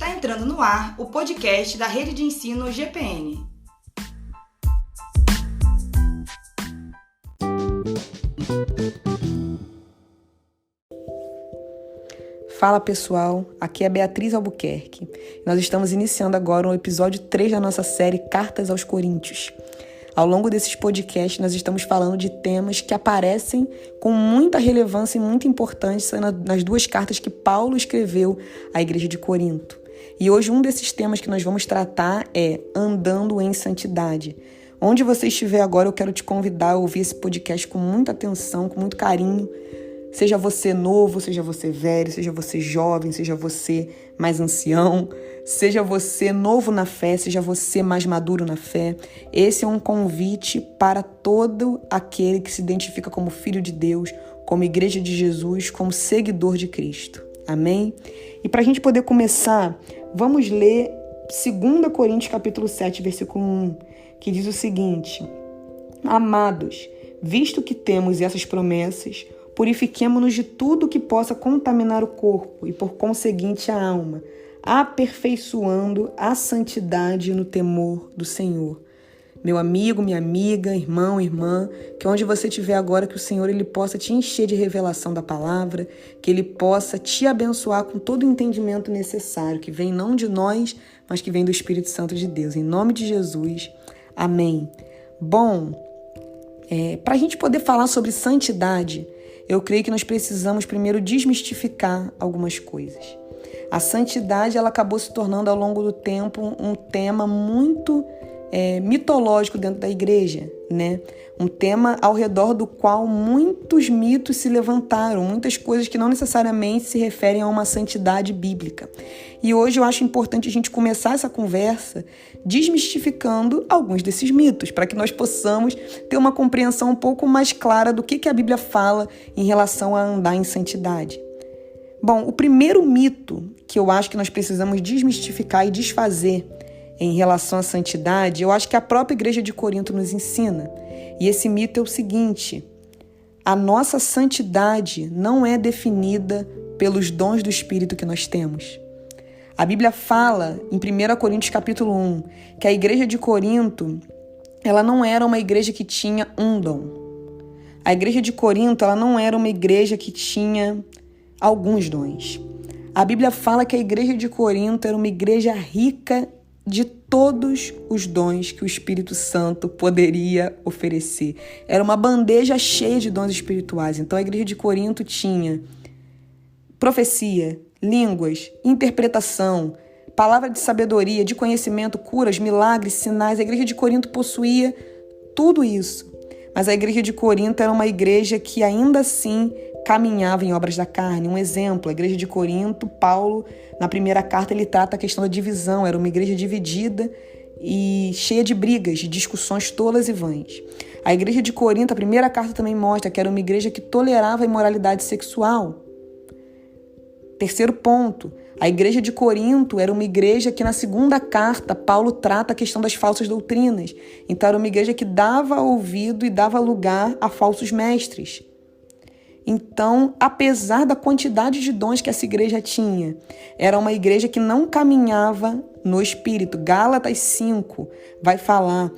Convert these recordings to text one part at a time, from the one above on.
Está entrando no ar o podcast da Rede de Ensino GPN. Fala pessoal, aqui é Beatriz Albuquerque. Nós estamos iniciando agora o episódio 3 da nossa série Cartas aos Coríntios. Ao longo desses podcasts nós estamos falando de temas que aparecem com muita relevância e muita importância nas duas cartas que Paulo escreveu à igreja de Corinto. E hoje um desses temas que nós vamos tratar é andando em santidade. Onde você estiver agora, eu quero te convidar a ouvir esse podcast com muita atenção, com muito carinho. Seja você novo, seja você velho, seja você jovem, seja você mais ancião, seja você novo na fé, seja você mais maduro na fé. Esse é um convite para todo aquele que se identifica como filho de Deus, como igreja de Jesus, como seguidor de Cristo. Amém? E para a gente poder começar, vamos ler 2 Coríntios capítulo 7, versículo 1, que diz o seguinte: Amados, visto que temos essas promessas, purifiquemo-nos de tudo que possa contaminar o corpo e, por conseguinte, a alma, aperfeiçoando a santidade no temor do Senhor. Meu amigo, minha amiga, irmão, irmã, que onde você estiver agora, que o Senhor ele possa te encher de revelação da palavra, que Ele possa te abençoar com todo o entendimento necessário, que vem não de nós, mas que vem do Espírito Santo de Deus. Em nome de Jesus, amém. Bom, para a gente poder falar sobre santidade, eu creio que nós precisamos primeiro desmistificar algumas coisas. A santidade ela acabou se tornando ao longo do tempo um tema muito mitológico dentro da igreja, né? Um tema ao redor do qual muitos mitos se levantaram, muitas coisas que não necessariamente se referem a uma santidade bíblica. E hoje eu acho importante a gente começar essa conversa desmistificando alguns desses mitos, para que nós possamos ter uma compreensão um pouco mais clara do que a Bíblia fala em relação a andar em santidade. Bom, o primeiro mito que eu acho que nós precisamos desmistificar e desfazer em relação à santidade, eu acho que a própria igreja de Corinto nos ensina. E esse mito é o seguinte: a nossa santidade não é definida pelos dons do Espírito que nós temos. A Bíblia fala em 1 Coríntios capítulo 1 que a igreja de Corinto ela não era uma igreja que tinha um dom. A igreja de Corinto ela não era uma igreja que tinha alguns dons. A Bíblia fala que a igreja de Corinto era uma igreja rica de todos os dons que o Espírito Santo poderia oferecer. Era uma bandeja cheia de dons espirituais. Então a igreja de Corinto tinha profecia, línguas, interpretação, palavra de sabedoria, de conhecimento, curas, milagres, sinais. A igreja de Corinto possuía tudo isso. Mas a igreja de Corinto era uma igreja que ainda assim caminhava em obras da carne. Um exemplo, a igreja de Corinto, Paulo, na primeira carta, ele trata a questão da divisão. Era uma igreja dividida e cheia de brigas, de discussões tolas e vãs. A igreja de Corinto, a primeira carta também mostra que era uma igreja que tolerava a imoralidade sexual. Terceiro ponto, a igreja de Corinto era uma igreja que na segunda carta, Paulo trata a questão das falsas doutrinas. Então era uma igreja que dava ouvido e dava lugar a falsos mestres. Então, apesar da quantidade de dons que essa igreja tinha, era uma igreja que não caminhava no Espírito. Gálatas 5 vai falar: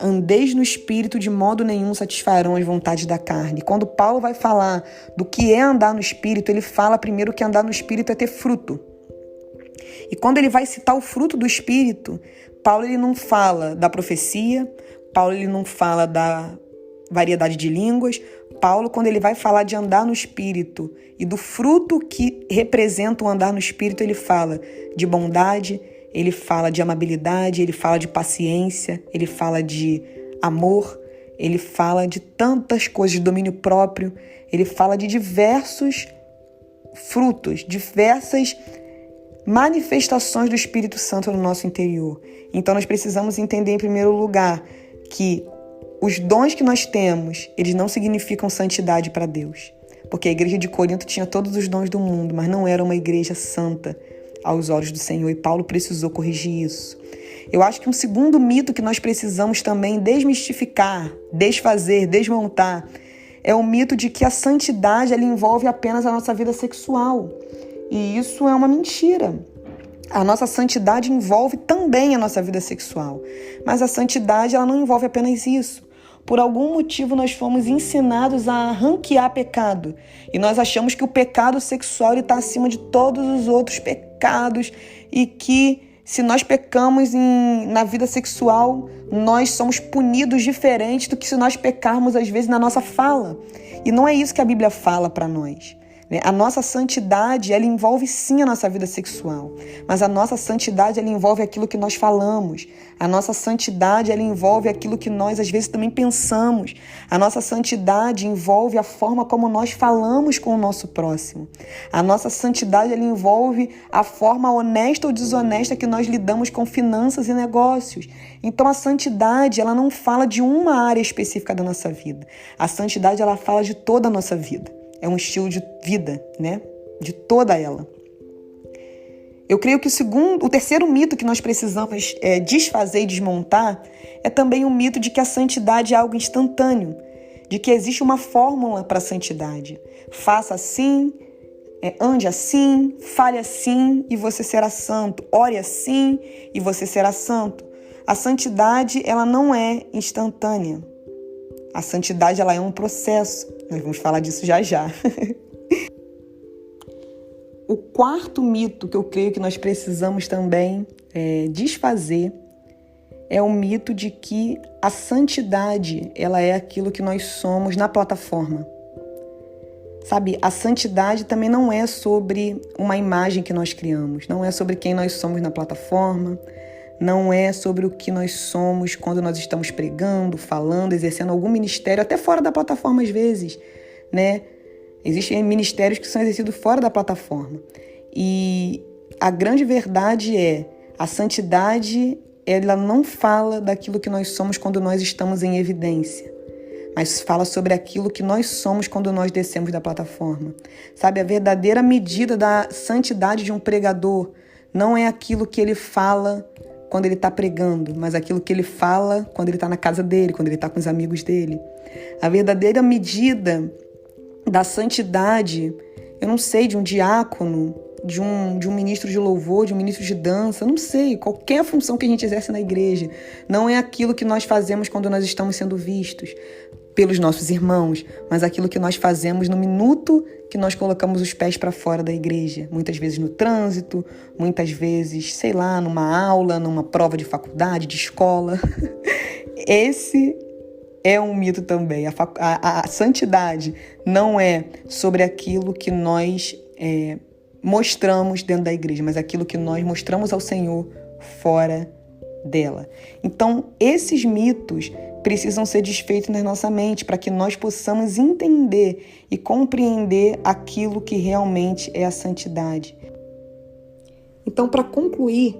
andeis no Espírito, de modo nenhum satisfarão as vontades da carne. Quando Paulo vai falar do que é andar no Espírito, ele fala primeiro que andar no Espírito é ter fruto. E quando ele vai citar o fruto do Espírito, Paulo ele não fala da profecia, Paulo ele não fala da variedade de línguas. Paulo, quando ele vai falar de andar no Espírito e do fruto que representa o andar no Espírito, ele fala de bondade, ele fala de amabilidade, ele fala de paciência, ele fala de amor, ele fala de tantas coisas, de domínio próprio, ele fala de diversos frutos, diversas manifestações do Espírito Santo no nosso interior. Então nós precisamos entender em primeiro lugar que os dons que nós temos, eles não significam santidade para Deus. Porque a igreja de Corinto tinha todos os dons do mundo, mas não era uma igreja santa aos olhos do Senhor. E Paulo precisou corrigir isso. Eu acho que um segundo mito que nós precisamos também desmistificar, desfazer, desmontar, é o mito de que a santidade ela envolve apenas a nossa vida sexual. E isso é uma mentira. A nossa santidade envolve também a nossa vida sexual. Mas a santidade, ela não envolve apenas isso. Por algum motivo, nós fomos ensinados a ranquear pecado. E nós achamos que o pecado sexual está acima de todos os outros pecados. E que se nós pecamos na vida sexual, nós somos punidos diferente do que se nós pecarmos, às vezes, na nossa fala. E não é isso que a Bíblia fala para nós. A nossa santidade, ela envolve sim a nossa vida sexual, mas a nossa santidade, ela envolve aquilo que nós falamos. A nossa santidade, ela envolve aquilo que nós, às vezes, também pensamos. A nossa santidade envolve a forma como nós falamos com o nosso próximo. A nossa santidade, ela envolve a forma honesta ou desonesta que nós lidamos com finanças e negócios. Então, a santidade, ela não fala de uma área específica da nossa vida. A santidade, ela fala de toda a nossa vida. É um estilo de vida, né? De toda ela. Eu creio que o terceiro mito que nós precisamos desfazer e desmontar é também o mito de que a santidade é algo instantâneo, de que existe uma fórmula para a santidade. Faça assim, ande assim, fale assim e você será santo. Ore assim e você será santo. A santidade, ela não é instantânea. A santidade, ela é um processo. Nós vamos falar disso já já. O quarto mito que eu creio que nós precisamos também desfazer é o mito de que a santidade, ela é aquilo que nós somos na plataforma. Sabe, a santidade também não é sobre uma imagem que nós criamos, não é sobre quem nós somos na plataforma, não é sobre o que nós somos quando nós estamos pregando, falando, exercendo algum ministério, até fora da plataforma às vezes, né? Existem ministérios que são exercidos fora da plataforma. E a grande verdade é, a santidade, ela não fala daquilo que nós somos quando nós estamos em evidência, mas fala sobre aquilo que nós somos quando nós descemos da plataforma. Sabe, a verdadeira medida da santidade de um pregador não é aquilo que ele fala quando ele está pregando, mas aquilo que ele fala quando ele está na casa dele, quando ele está com os amigos dele. A verdadeira medida da santidade, eu não sei, de um diácono, de um ministro de louvor, de um ministro de dança, não sei, qualquer função que a gente exerce na igreja, não é aquilo que nós fazemos quando nós estamos sendo vistos pelos nossos irmãos, mas aquilo que nós fazemos no minuto que nós colocamos os pés para fora da igreja. Muitas vezes no trânsito, muitas vezes, sei lá, numa aula, numa prova de faculdade, de escola. Esse é um mito também. A santidade não é sobre aquilo que nós mostramos dentro da igreja, mas aquilo que nós mostramos ao Senhor fora dela. Então, esses mitos precisam ser desfeitos na nossa mente para que nós possamos entender e compreender aquilo que realmente é a santidade. Então, para concluir,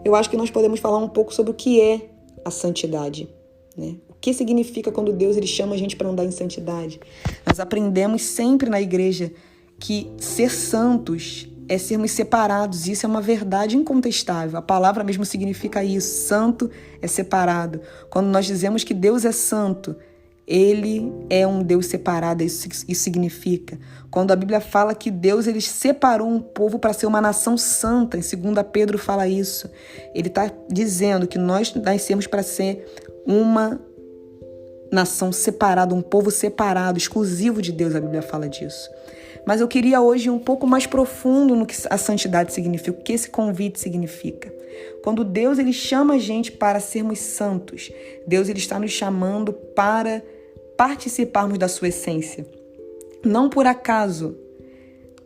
eu acho que nós podemos falar um pouco sobre o que é a santidade, né? O que significa quando Deus ele chama a gente para andar em santidade? Nós aprendemos sempre na igreja que ser santos é sermos separados. Isso é uma verdade incontestável. A palavra mesmo significa isso. Santo é separado. Quando nós dizemos que Deus é santo, Ele é um Deus separado. Isso significa. Quando a Bíblia fala que Deus ele separou um povo para ser uma nação santa, em 2 Pedro fala isso. Ele está dizendo que nós nascemos para ser uma nação separada, um povo separado, exclusivo de Deus. A Bíblia fala disso. Mas eu queria hoje ir um pouco mais profundo no que a santidade significa, o que esse convite significa. Quando Deus ele chama a gente para sermos santos, Deus ele está nos chamando para participarmos da sua essência. Não por acaso,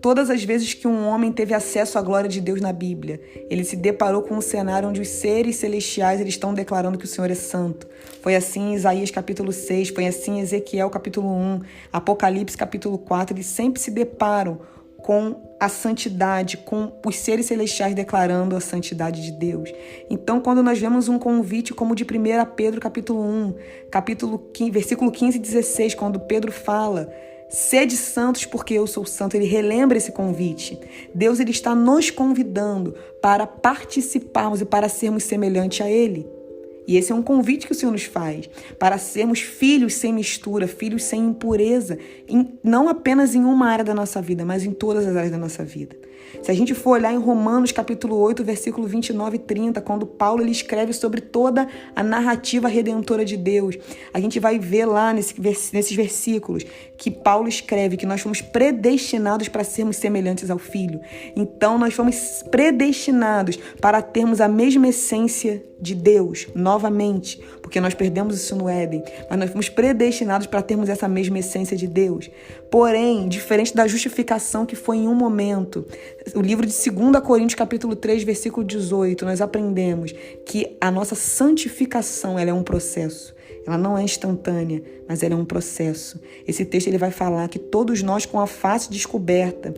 todas as vezes que um homem teve acesso à glória de Deus na Bíblia, ele se deparou com um cenário onde os seres celestiais eles estão declarando que o Senhor é santo. Foi assim em Isaías capítulo 6, foi assim em Ezequiel capítulo 1, Apocalipse capítulo 4, eles sempre se deparam com a santidade, com os seres celestiais declarando a santidade de Deus. Então, quando nós vemos um convite como de 1 Pedro capítulo 1, versículo 15 e 16, quando Pedro fala: sede santos porque eu sou santo, ele relembra esse convite. Deus ele está nos convidando para participarmos e para sermos semelhantes a Ele. E esse é um convite que o Senhor nos faz, para sermos filhos sem mistura, filhos sem impureza, não apenas em uma área da nossa vida, mas em todas as áreas da nossa vida. Se a gente for olhar em Romanos capítulo 8, versículo 29 e 30, quando Paulo ele escreve sobre toda a narrativa redentora de Deus, a gente vai ver lá nesses versículos que Paulo escreve que nós fomos predestinados para sermos semelhantes ao Filho. Então, nós fomos predestinados para termos a mesma essência de Deus, novamente, porque nós perdemos isso no Éden, mas nós fomos predestinados para termos essa mesma essência de Deus. Porém, diferente da justificação que foi em um momento, o livro de 2 Coríntios capítulo 3, versículo 18, nós aprendemos que a nossa santificação ela é um processo. Ela não é instantânea, mas ela é um processo. Esse texto ele vai falar que todos nós, com a face descoberta,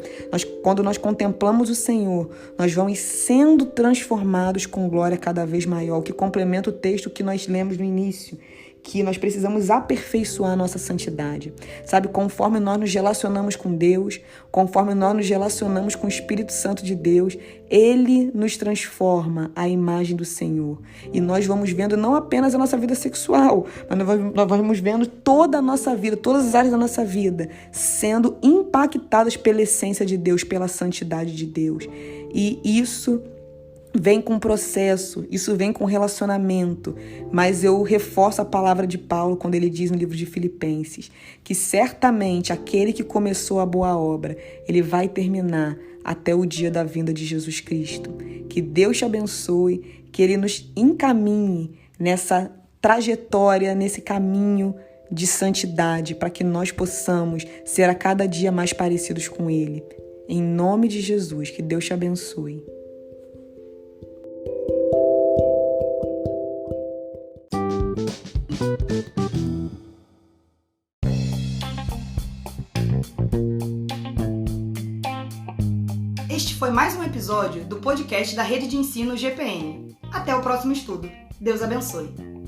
quando nós contemplamos o Senhor, nós vamos sendo transformados com glória cada vez maior, o que complementa o texto que nós lemos no início, que nós precisamos aperfeiçoar a nossa santidade. Sabe, conforme nós nos relacionamos com Deus, conforme nós nos relacionamos com o Espírito Santo de Deus, Ele nos transforma à imagem do Senhor. E nós vamos vendo não apenas a nossa vida sexual, mas nós vamos vendo toda a nossa vida, todas as áreas da nossa vida, sendo impactadas pela essência de Deus, pela santidade de Deus. E isso vem com processo, isso vem com relacionamento, mas eu reforço a palavra de Paulo quando ele diz no livro de Filipenses que certamente aquele que começou a boa obra, ele vai terminar até o dia da vinda de Jesus Cristo. Que Deus te abençoe, que Ele nos encaminhe nessa trajetória, nesse caminho de santidade, para que nós possamos ser a cada dia mais parecidos com Ele. Em nome de Jesus, que Deus te abençoe. Este foi mais um episódio do podcast da Rede de Ensino GPN. Até o próximo estudo. Deus abençoe.